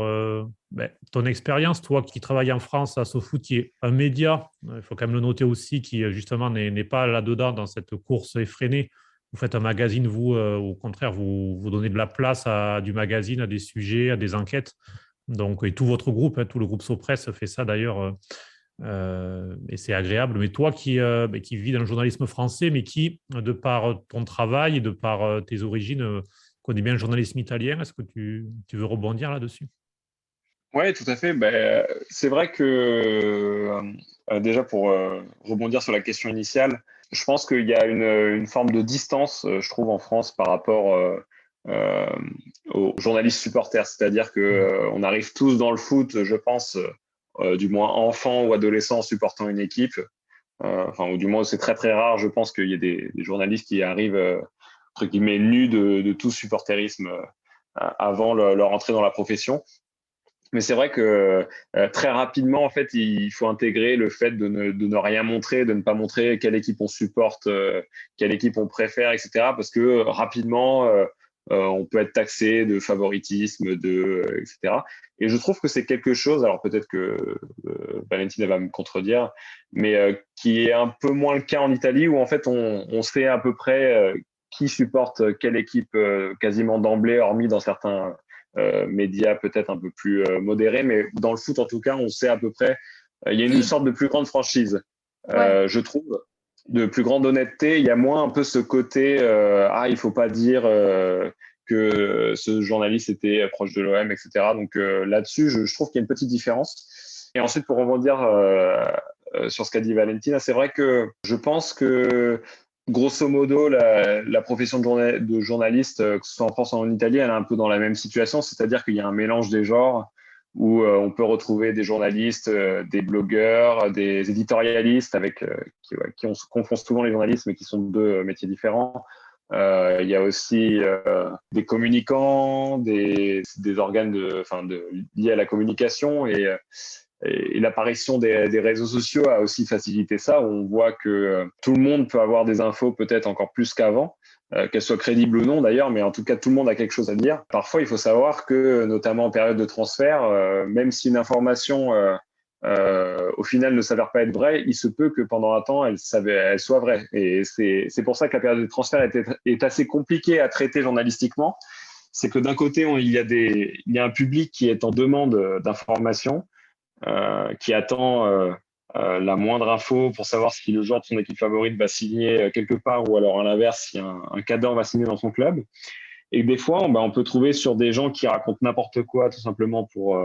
ton expérience, toi qui travailles en France à SoFoot, qui est un média, il faut quand même le noter aussi, qui justement n'est pas là-dedans dans cette course effrénée. Vous faites un magazine, vous, au contraire, vous donnez de la place à du magazine, à des sujets, à des enquêtes. Donc, et tout votre groupe, tout le groupe Sopress fait ça d'ailleurs. Et c'est agréable. Mais toi qui vis dans le journalisme français, mais qui, de par ton travail et de par tes origines, connais bien le journalisme italien, est-ce que tu veux rebondir là-dessus? Oui, tout à fait. Ben, c'est vrai que déjà pour rebondir sur la question initiale, je pense qu'il y a une forme de distance, je trouve, en France par rapport euh, aux journalistes supporters. C'est-à-dire que on arrive tous dans le foot, je pense, du moins enfants ou adolescents supportant une équipe. Enfin, ou du moins, c'est très très rare, je pense, qu'il y ait des journalistes qui arrivent, entre guillemets, nus de tout supporterisme avant leur entrée dans la profession. Mais c'est vrai que très rapidement, en fait, il faut intégrer le fait de ne rien montrer, de ne pas montrer quelle équipe on supporte, quelle équipe on préfère, etc. Parce que rapidement, on peut être taxé de favoritisme, etc. Et je trouve que c'est quelque chose, alors peut-être que Valentina va me contredire, mais qui est un peu moins le cas en Italie, où en fait, on sait à peu près qui supporte quelle équipe quasiment d'emblée, hormis dans certains médias peut-être un peu plus modérés, mais dans le foot en tout cas, on sait à peu près, il y a une sorte de plus grande franchise, Ouais. je trouve. de plus grande honnêteté. Il y a moins un peu ce côté il faut pas dire que ce journaliste était proche de l'OM, etc. Donc là-dessus, je trouve qu'il y a une petite différence. Et ensuite, pour rebondir sur ce qu'a dit Valentina, c'est vrai que je pense que grosso modo, la profession de journaliste, que ce soit en France ou en Italie, elle est un peu dans la même situation, c'est-à-dire qu'il y a un mélange des genres où on peut retrouver des journalistes, des blogueurs, des éditorialistes on se confond souvent les journalistes, mais qui sont deux métiers différents. Il y a aussi des communicants, des organes liés à la communication et l'apparition des réseaux sociaux a aussi facilité ça. On voit que tout le monde peut avoir des infos peut-être encore plus qu'avant, qu'elles soient crédibles ou non d'ailleurs, mais en tout cas, tout le monde a quelque chose à dire. Parfois, il faut savoir que, notamment en période de transfert, même si une information au final ne s'avère pas être vraie, il se peut que pendant un temps, elle soit vraie. Et c'est pour ça que la période de transfert est assez compliquée à traiter journalistiquement. C'est que d'un côté, il y a un public qui est en demande d'informations, qui attend la moindre info pour savoir si le joueur de son équipe favorite va signer quelque part ou alors à l'inverse, si un cadre va signer dans son club. Et des fois, on peut trouver sur des gens qui racontent n'importe quoi tout simplement pour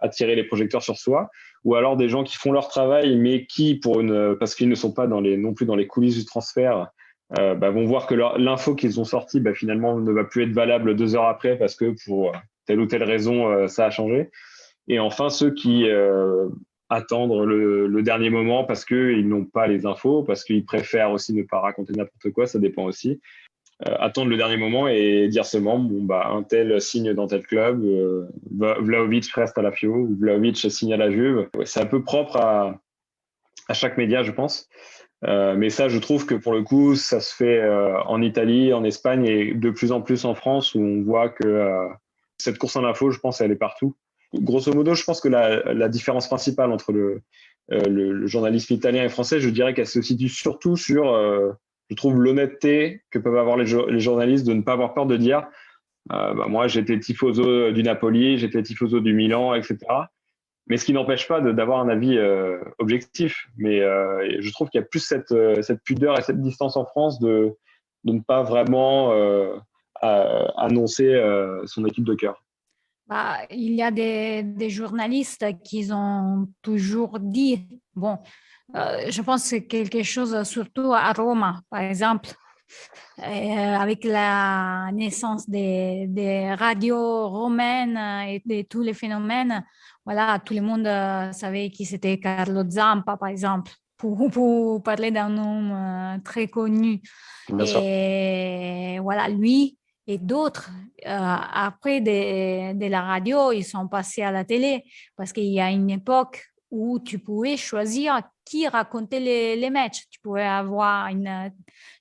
attirer les projecteurs sur soi, ou alors des gens qui font leur travail mais qui, parce qu'ils ne sont pas non plus dans les coulisses du transfert, vont voir que l'info qu'ils ont sortie finalement ne va plus être valable 2 heures après parce que pour telle ou telle raison, ça a changé. Et enfin, ceux qui attendent le dernier moment parce qu'ils n'ont pas les infos, parce qu'ils préfèrent aussi ne pas raconter n'importe quoi, ça dépend aussi. Attendre le dernier moment et dire seulement un tel signe dans tel club, Vlahovic reste à la Fio, ou Vlahovic signe à la Juve. Ouais, c'est un peu propre à chaque média, je pense. Mais ça, je trouve que pour le coup, ça se fait en Italie, en Espagne et de plus en plus en France, où on voit que cette course en info, je pense, elle est partout. Grosso modo, je pense que la différence principale entre le journalisme italien et français, je dirais qu'elle se situe surtout sur, je trouve, l'honnêteté que peuvent avoir les journalistes de ne pas avoir peur de dire moi, j'étais tifoso du Napoli, j'étais tifoso du Milan, etc. Mais ce qui n'empêche pas d'avoir un avis objectif. Mais je trouve qu'il y a plus cette pudeur et cette distance en France de ne pas vraiment annoncer son équipe de cœur. Il y a des journalistes qui ont toujours dit, je pense que c'est quelque chose surtout à Rome, par exemple, avec la naissance des radios romaines et de tous les phénomènes. Voilà, tout le monde savait qui c'était Carlo Zampa, par exemple, pour parler d'un homme très connu. Bien sûr. Et voilà, lui et d'autres, après de la radio, ils sont passés à la télé parce qu'il y a une époque où tu pouvais choisir qui racontait les matchs. Tu pouvais avoir une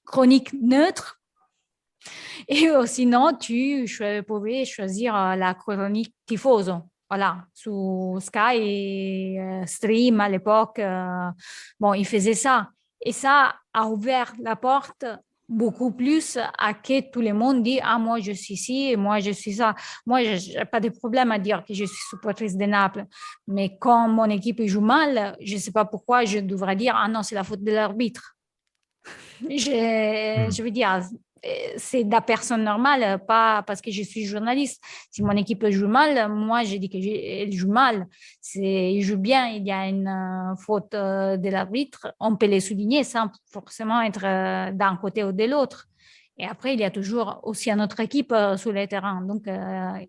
chronique neutre et sinon, tu pouvais choisir la chronique tifoso. Voilà, sur Sky et Stream à l'époque, ils faisaient ça. Et ça a ouvert la porte beaucoup plus à que tout le monde dit moi je suis ci et moi je suis ça. Moi je n'ai pas de problème à dire que je suis supportrice de Naples, mais quand mon équipe joue mal, je ne sais pas pourquoi je devrais dire non, c'est la faute de l'arbitre. Je veux dire, c'est de la personne normale, pas parce que je suis journaliste. Si mon équipe joue mal, moi je dis qu'elle joue mal. Il joue bien, il y a une faute de l'arbitre, on peut les souligner sans forcément être d'un côté ou de l'autre. Et après, il y a toujours aussi une autre équipe sur le terrain. Donc,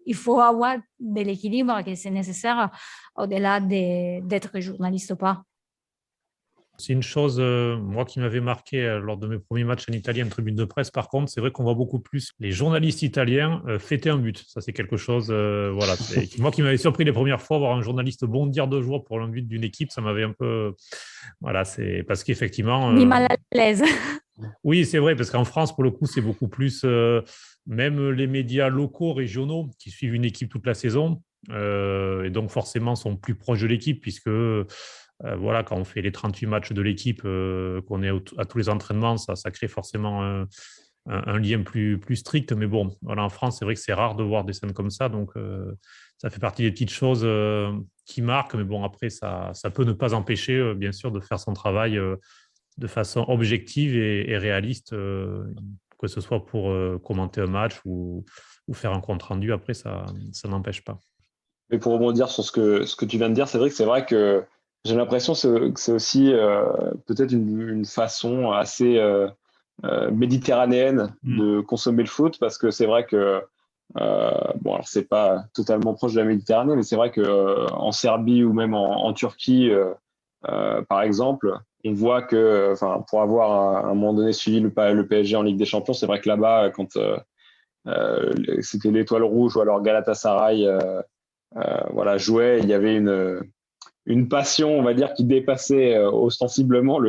il faut avoir de l'équilibre que c'est nécessaire au-delà d'être journaliste ou pas. C'est une chose, moi, qui m'avait marqué lors de mes premiers matchs en Italie en tribune de presse. Par contre, c'est vrai qu'on voit beaucoup plus les journalistes italiens fêter un but. Ça, c'est quelque chose, moi qui m'avait surpris les premières fois, voir un journaliste bondir de joie pour un but d'une équipe, ça m'avait un peu... Voilà, c'est parce qu'effectivement... Ni mal à l'aise. Oui, c'est vrai, parce qu'en France, pour le coup, c'est beaucoup plus... même les médias locaux, régionaux, qui suivent une équipe toute la saison, et donc forcément sont plus proches de l'équipe, puisque... quand on fait les 38 matchs de l'équipe, qu'on est à tous les entraînements, ça crée forcément un lien plus strict. Mais bon, voilà, en France, c'est vrai que c'est rare de voir des scènes comme ça. Donc, ça fait partie des petites choses qui marquent. Mais bon, après, ça peut ne pas empêcher, bien sûr, de faire son travail de façon objective et réaliste, que ce soit pour commenter un match ou faire un compte rendu. Après, ça n'empêche pas. Mais pour rebondir sur ce que tu viens de dire, c'est vrai que j'ai l'impression que c'est aussi peut-être une façon assez méditerranéenne de consommer le foot, parce que c'est vrai que bon, alors c'est pas totalement proche de la Méditerranée, mais c'est vrai que en Serbie ou même en Turquie, par exemple, on voit que, enfin, pour avoir à un moment donné suivi le PSG en Ligue des Champions, c'est vrai que là-bas, quand c'était l'Étoile Rouge ou alors Galatasaray, voilà, jouait, il y avait une passion, on va dire, qui dépassait ostensiblement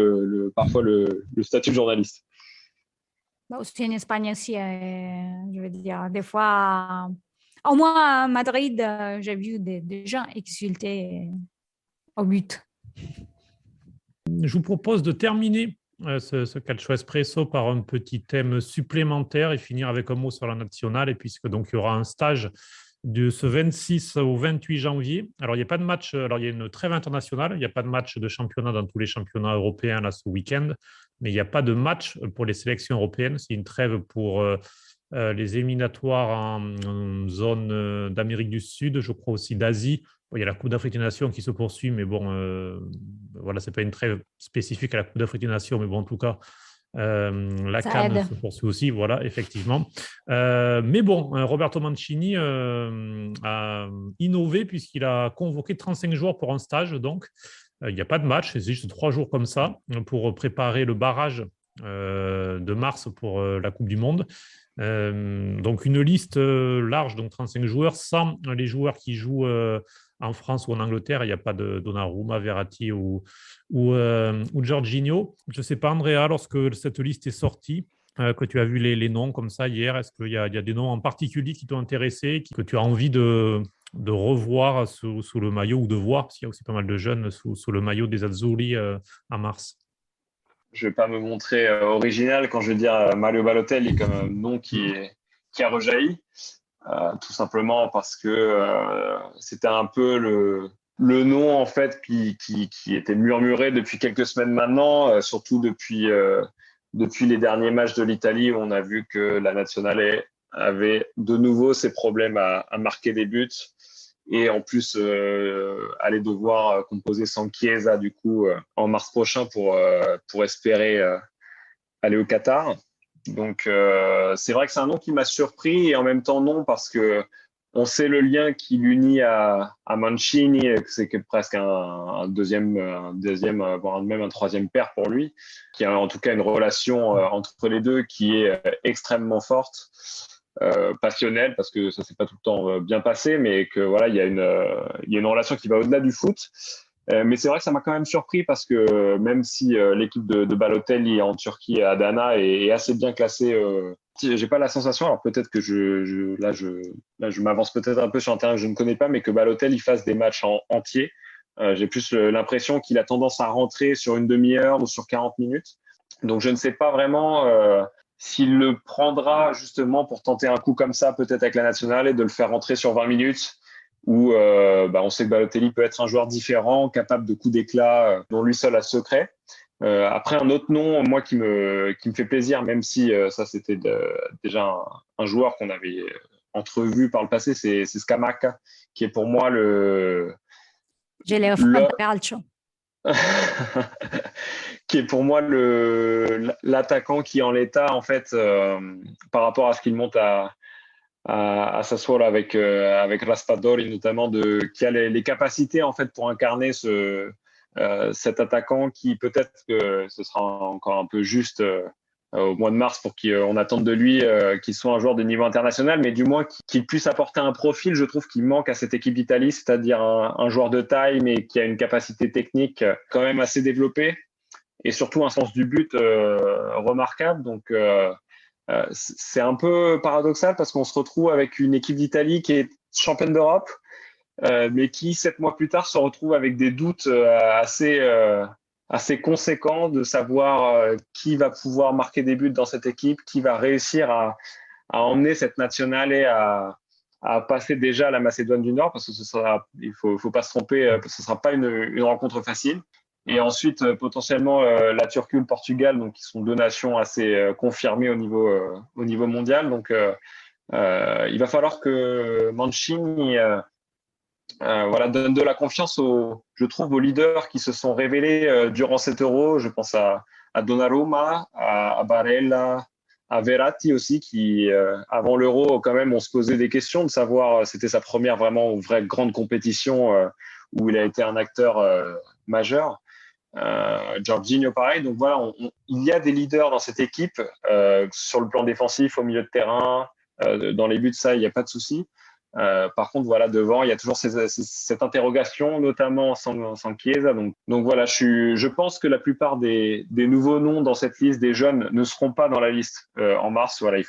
parfois le statut de journaliste. Bah, aussi en Espagne aussi, je veux dire, des fois, au moins à Madrid, j'ai vu des gens exulter au but. Je vous propose de terminer ce Calcio Espresso par un petit thème supplémentaire et finir avec un mot sur la nationale. Et puisque donc il y aura un stage de ce 26 au 28 janvier. Alors, il n'y a pas de match, alors il y a une trêve internationale, il n'y a pas de match de championnat dans tous les championnats européens là, ce week-end, mais il n'y a pas de match pour les sélections européennes. C'est une trêve pour les éliminatoires en zone d'Amérique du Sud, je crois aussi d'Asie. Bon, il y a la Coupe d'Afrique des Nations qui se poursuit, mais bon, voilà, ce n'est pas une trêve spécifique à la Coupe d'Afrique des Nations, mais bon, en tout cas, la CAN se poursuit aussi, voilà, effectivement. Mais bon, Roberto Mancini a innové puisqu'il a convoqué 35 joueurs pour un stage. Donc, il n'y a pas de match, c'est juste 3 jours comme ça pour préparer le barrage de mars pour la Coupe du Monde. Donc, une liste large, donc 35 joueurs, sans les joueurs qui jouent en France ou en Angleterre. Il n'y a pas de Donnarumma, Verratti ou Jorginho. Je ne sais pas, Andrea, lorsque cette liste est sortie, que tu as vu les noms comme ça hier, est-ce qu'il y a des noms en particulier qui t'ont intéressé, que tu as envie de revoir sous le maillot ou de voir, parce qu'il y a aussi pas mal de jeunes sous le maillot des Azzurri en mars? Je vais pas me montrer original quand je vais dire Mario Balotelli comme un nom qui a rejailli, tout simplement parce que c'était un peu le nom en fait qui était murmuré depuis quelques semaines maintenant, surtout depuis les derniers matchs de l'Italie où on a vu que la nationale avait de nouveau ses problèmes à marquer des buts. Et en plus, aller devoir composer sans Chiesa du coup en mars prochain pour espérer aller au Qatar. Donc, c'est vrai que c'est un nom qui m'a surpris et en même temps non, parce que on sait le lien qui l'unit à Mancini, c'est que presque un deuxième, voire même un troisième père pour lui, qui a en tout cas une relation entre les deux qui est extrêmement forte. Passionnelle, parce que ça s'est pas tout le temps bien passé, mais que voilà, il y a une relation qui va au-delà du foot. Mais c'est vrai que ça m'a quand même surpris parce que même si l'équipe de Balotelli en Turquie à Adana est assez bien classée, j'ai pas la sensation, alors peut-être que là je m'avance peut-être un peu sur un terrain que je ne connais pas, mais que Balotelli fasse des matchs entiers. J'ai plus l'impression qu'il a tendance à rentrer sur une demi-heure ou sur 40 minutes. Donc je ne sais pas vraiment s'il le prendra justement pour tenter un coup comme ça, peut-être avec la nationale, et de le faire rentrer sur 20 minutes, où on sait que Balotelli peut être un joueur différent, capable de coups d'éclat dont lui seul a le secret. Après, un autre nom, moi, qui me fait plaisir, même si ça, c'était déjà un joueur qu'on avait entrevu par le passé, c'est Scamacca, qui est pour moi Je l'ai offert de calcio. qui est pour moi l'attaquant qui, en l'état, en fait, par rapport à ce qu'il monte à Sassuolo avec Raspadori notamment, qui a les capacités en fait pour incarner cet attaquant qui, peut-être que ce sera encore un peu juste au mois de mars pour qu'on attende de lui qu'il soit un joueur de niveau international, mais du moins qu'il puisse apporter un profil, je trouve, qui manque à cette équipe d'Italie, c'est-à-dire un joueur de taille mais qui a une capacité technique quand même assez développée et surtout un sens du but remarquable. Donc c'est un peu paradoxal parce qu'on se retrouve avec une équipe d'Italie qui est championne d'Europe, mais qui 7 mois plus tard se retrouve avec des doutes assez conséquents de savoir qui va pouvoir marquer des buts dans cette équipe, qui va réussir à emmener cette nationale et à passer déjà la Macédoine du Nord, parce que il faut pas se tromper, ce ne sera pas une rencontre facile. Et ensuite, potentiellement, la Turquie ou le Portugal, donc, qui sont deux nations assez confirmées au niveau mondial. Donc, il va falloir que Mancini voilà, donne de la confiance, je trouve, aux leaders qui se sont révélés durant cet Euro. Je pense à Donnarumma, à Barella, à Verratti aussi, qui, avant l'Euro, quand même, on se posait des questions de savoir, c'était sa première vraiment vraie grande compétition où il a été un acteur majeur. Jorginho, pareil. Donc voilà, il y a des leaders dans cette équipe, sur le plan défensif, au milieu de terrain, dans les buts, ça, il n'y a pas de souci. Par contre, voilà, devant, il y a toujours cette interrogation, notamment sans Chiesa. Donc voilà, je pense que la plupart des nouveaux noms dans cette liste des jeunes ne seront pas dans la liste en mars. Voilà, il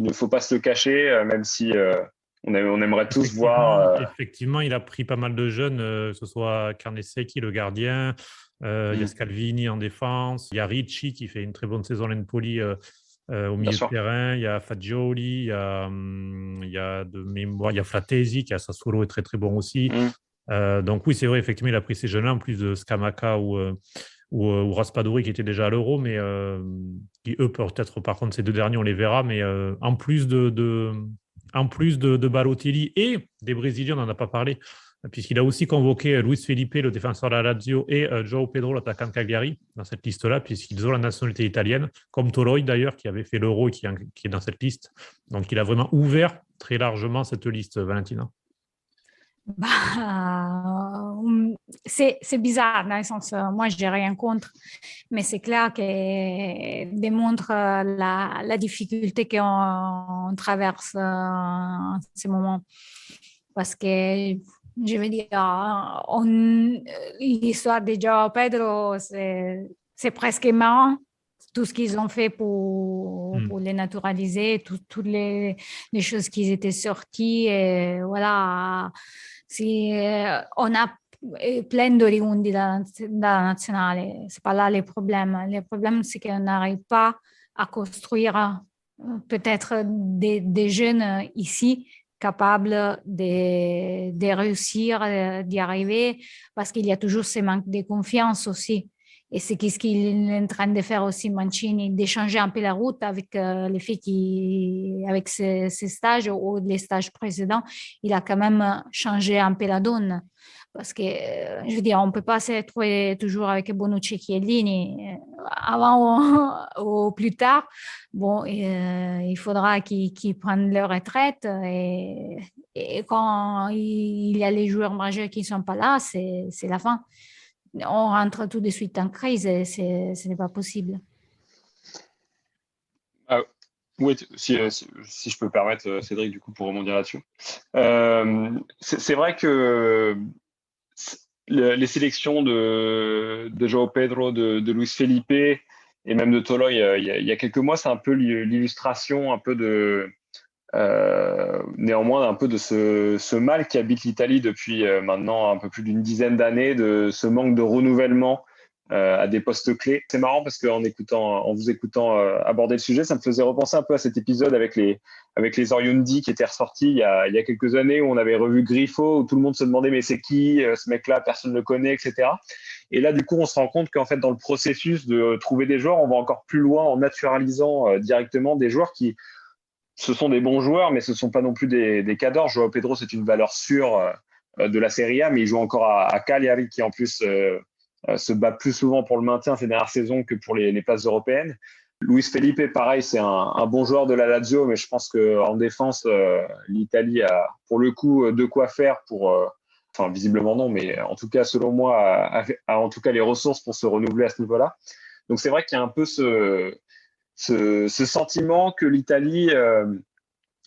ne faut pas se le cacher, même si on aimerait tous voir. Effectivement, il a pris pas mal de jeunes, que ce soit Carnesecchi, le gardien, il y a Scalvini en défense, il y a Ricci qui fait une très bonne saison à l'Empoli au milieu de terrain, il y a Fagioli, il y a de mémoire, il y a Fratesi qui à Sassuolo est très très bon aussi. Donc oui, c'est vrai, effectivement, il a pris ces jeunes-là en plus de Scamacca ou Raspadori qui étaient déjà à l'Euro, mais qui eux peut-être par contre ces deux derniers on les verra, mais en plus de Balotelli et des Brésiliens, on n'en a pas parlé, puisqu'il a aussi convoqué Luis Felipe, le défenseur de la Lazio, et João Pedro, l'attaquant de Cagliari, dans cette liste-là, puisqu'ils ont la nationalité italienne, comme Toloi d'ailleurs, qui avait fait l'Euro et qui est dans cette liste. Donc il a vraiment ouvert très largement cette liste, Valentina. C'est bizarre, dans le sens, moi, je n'ai rien contre, mais c'est clair qu'il démontre la difficulté qu'on traverse en ce moment. Parce que, je veux dire, l'histoire de João Pedro, c'est presque marrant. Tout ce qu'ils ont fait pour les naturaliser, toutes les choses qui étaient sorties. Et voilà, on a plein d'oriundi dans la nationale. Ce n'est pas là le problème. Le problème, c'est qu'on n'arrive pas à construire peut-être des jeunes ici capables de réussir, d'y arriver, parce qu'il y a toujours ce manque de confiance aussi. Et c'est ce qu'il est en train de faire aussi Mancini, d'échanger un peu la route avec les filles avec ses stages ou les stages précédents. Il a quand même changé un peu la donne. Parce que, je veux dire, on ne peut pas se retrouver toujours avec Bonucci et Chiellini avant ou plus tard. Bon, il faudra qu'ils prennent leur retraite. Et quand il y a les joueurs majeurs qui ne sont pas là, c'est la fin. On rentre tout de suite en crise et ce n'est pas possible. Oui, si je peux permettre, Cédric, du coup, pour rebondir là-dessus. C'est vrai que les sélections de João Pedro, de Luis Felipe et même de Toloi, il y a quelques mois, c'est un peu l'illustration un peu néanmoins un peu de ce mal qui habite l'Italie depuis maintenant un peu plus d'une dizaine d'années, de ce manque de renouvellement à des postes clés. C'est marrant parce qu'en vous écoutant aborder le sujet, ça me faisait repenser un peu à cet épisode avec les Oriundi qui étaient ressortis il y a quelques années, où on avait revu Griffo, où tout le monde se demandait mais c'est qui ce mec-là, personne ne le connaît, etc. Et là, du coup, on se rend compte qu'en fait, dans le processus de trouver des joueurs, on va encore plus loin en naturalisant directement des joueurs qui ce sont des bons joueurs, mais ce ne sont pas non plus des cadors. João Pedro, c'est une valeur sûre de la Serie A, mais il joue encore à Cagliari, qui en plus se bat plus souvent pour le maintien ces dernières saisons que pour les places européennes. Luis Felipe, pareil, c'est un bon joueur de la Lazio, mais je pense qu'en défense, l'Italie a pour le coup de quoi faire enfin visiblement non, mais en tout cas, selon moi, a en tout cas les ressources pour se renouveler à ce niveau-là. Donc c'est vrai qu'il y a un peu ce sentiment que l'Italie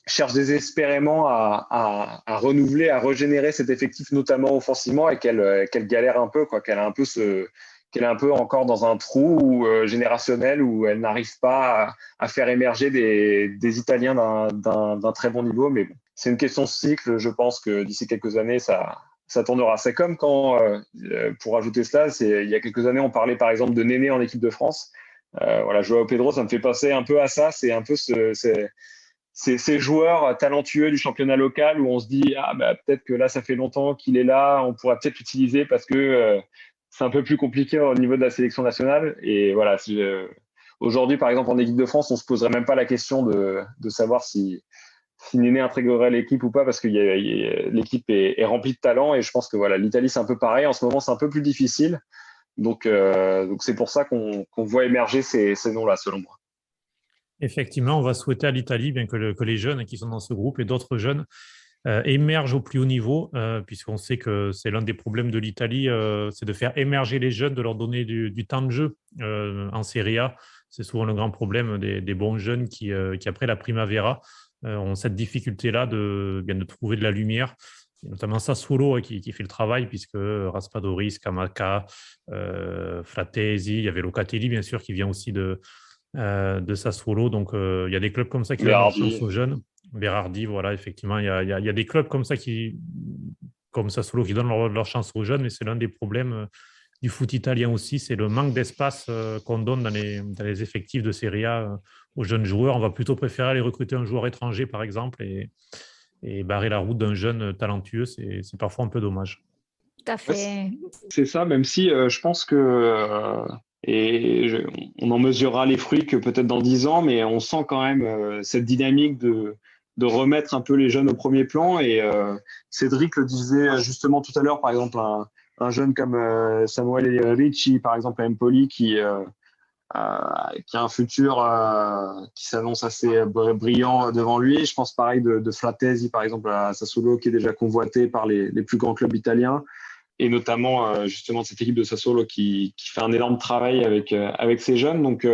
cherche désespérément à renouveler, à régénérer cet effectif, notamment offensivement, et qu'elle galère un peu, qu'elle est un peu encore dans un trou générationnel où elle n'arrive pas à faire émerger des Italiens d'un très bon niveau. Mais bon, c'est une question de cycle. Je pense que d'ici quelques années, ça tournera. C'est comme quand, pour ajouter cela, il y a quelques années, on parlait par exemple de Néné en équipe de France. Voilà, João Pedro, ça me fait penser un peu à ça. C'est un peu ces joueurs talentueux du championnat local où on se dit peut-être que là, ça fait longtemps qu'il est là, on pourra peut-être l'utiliser parce que c'est un peu plus compliqué au niveau de la sélection nationale. Et voilà, aujourd'hui, par exemple, en équipe de France, on se poserait même pas la question de savoir si Néné intégrerait l'équipe ou pas, parce que l'équipe est remplie de talent. Et je pense que voilà, l'Italie, c'est un peu pareil. En ce moment, c'est un peu plus difficile. Donc c'est pour ça qu'on voit émerger ces noms-là, selon moi. Effectivement, on va souhaiter à l'Italie, bien que les jeunes qui sont dans ce groupe et d'autres jeunes émergent au plus haut niveau, puisqu'on sait que c'est l'un des problèmes de l'Italie, c'est de faire émerger les jeunes, de leur donner du temps de jeu en Serie A. C'est souvent le grand problème des bons jeunes qui après la Primavera, ont cette difficulté-là de trouver de la lumière. Et notamment Sassuolo qui fait le travail, puisque Raspadori, Scamacca, Fratesi, il y avait Locatelli, bien sûr, qui vient aussi de Sassuolo. Donc, il y a des clubs comme ça qui donnent leur chance aux jeunes. Berardi, voilà, effectivement, il y a des clubs comme ça comme Sassuolo qui donnent leur chance aux jeunes, mais c'est l'un des problèmes du foot italien aussi, c'est le manque d'espace qu'on donne dans les effectifs de Serie A aux jeunes joueurs. On va plutôt préférer aller recruter un joueur étranger, par exemple, et barrer la route d'un jeune talentueux. C'est parfois un peu dommage. Tout à fait. C'est ça, même si je pense que on en mesurera les fruits que peut-être dans 10 ans, mais on sent quand même cette dynamique de remettre un peu les jeunes au premier plan. Et Cédric le disait justement tout à l'heure, par exemple, un jeune comme Samuel Ricci, par exemple, à Empoli, qui a un futur qui s'annonce assez brillant devant lui. Je pense pareil de Fratesi, par exemple, à Sassuolo, qui est déjà convoité par les plus grands clubs italiens. Et notamment justement cette équipe de Sassuolo qui fait un énorme travail avec ces jeunes. Donc,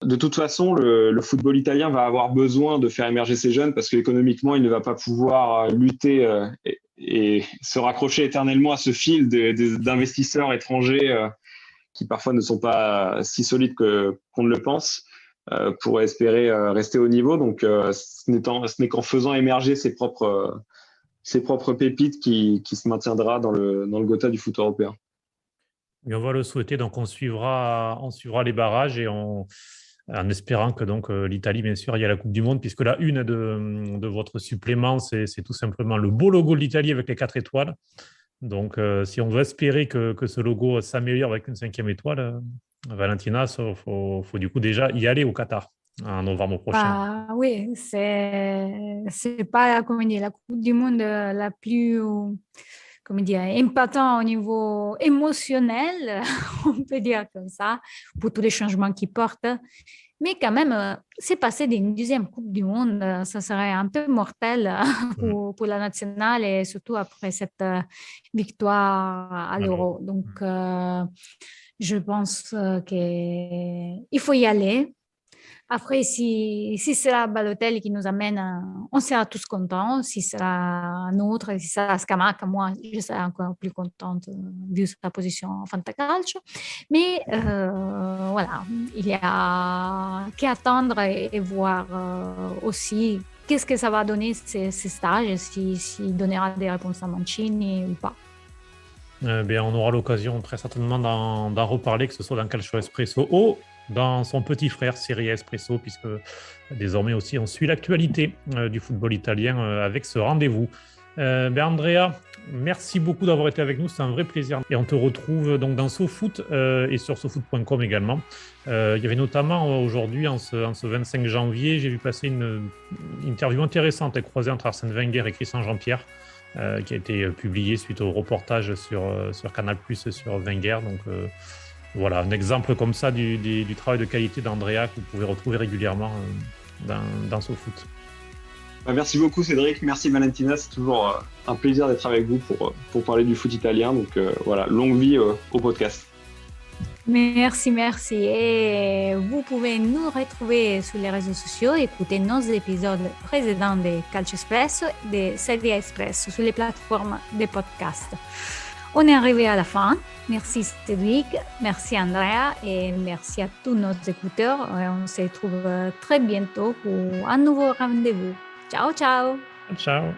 de toute façon, le football italien va avoir besoin de faire émerger ces jeunes, parce qu'économiquement, il ne va pas pouvoir lutter et se raccrocher éternellement à ce fil d'investisseurs étrangers qui parfois ne sont pas si solides qu'on ne le pense, pour espérer rester au niveau. Donc, ce n'est qu'en faisant émerger ses propres pépites qui se maintiendra dans le Gotha du foot européen. Et on va le souhaiter. Donc, on suivra les barrages et en espérant que donc l'Italie, bien sûr, il y a la Coupe du Monde, puisque la une de votre supplément, c'est tout simplement le beau logo de l'Italie avec les 4 étoiles. Donc, si on veut espérer que ce logo s'améliore avec une 5e étoile, Valentina, il faut du coup déjà y aller au Qatar en novembre prochain. Oui, c'est pas, comment dire, la Coupe du Monde la plus, comment dire, impactante au niveau émotionnel, on peut dire comme ça, pour tous les changements qu'ils portent. Mais quand même, c'est passé d'une deuxième Coupe du Monde, ça serait un peu mortel pour la nationale, et surtout après cette victoire à l'Euro. Donc, je pense qu'il faut y aller. Après, si c'est la Balotelli qui nous amène, on sera tous contents. Si c'est un autre, si c'est la Scamacca, moi, je serai encore plus contente vu sa position en Fantacalcio. Mais voilà, il y a qu'à attendre et voir aussi qu'est-ce que ça va donner ces stages, s'il donnera des réponses à Mancini ou pas. On aura l'occasion très certainement d'en reparler, que ce soit dans Calcio Espresso ou dans son petit frère Serie Espresso, puisque désormais aussi on suit l'actualité du football italien avec ce rendez-vous. Andrea, merci beaucoup d'avoir été avec nous, c'est un vrai plaisir. Et on te retrouve donc dans SoFoot et sur sofoot.com également. Il y avait notamment aujourd'hui, en ce 25 janvier, j'ai vu passer une interview intéressante et croisée entre Arsène Wenger et Christian Jean-Pierre, qui a été publiée suite au reportage sur Canal+, sur Wenger. Donc voilà, un exemple comme ça du travail de qualité d'Andrea que vous pouvez retrouver régulièrement dans SoFoot. Merci beaucoup Cédric, merci Valentina, c'est toujours un plaisir d'être avec vous pour parler du foot italien. Donc voilà, longue vie au podcast. Merci. Et vous pouvez nous retrouver sur les réseaux sociaux, écouter nos épisodes précédents de Calcio Espresso et de Serie Espresso sur les plateformes de podcast. On est arrivé à la fin. Merci Cédric, merci Andrea et merci à tous nos écouteurs. On se retrouve très bientôt pour un nouveau rendez-vous. Ciao. Ciao. Ciao.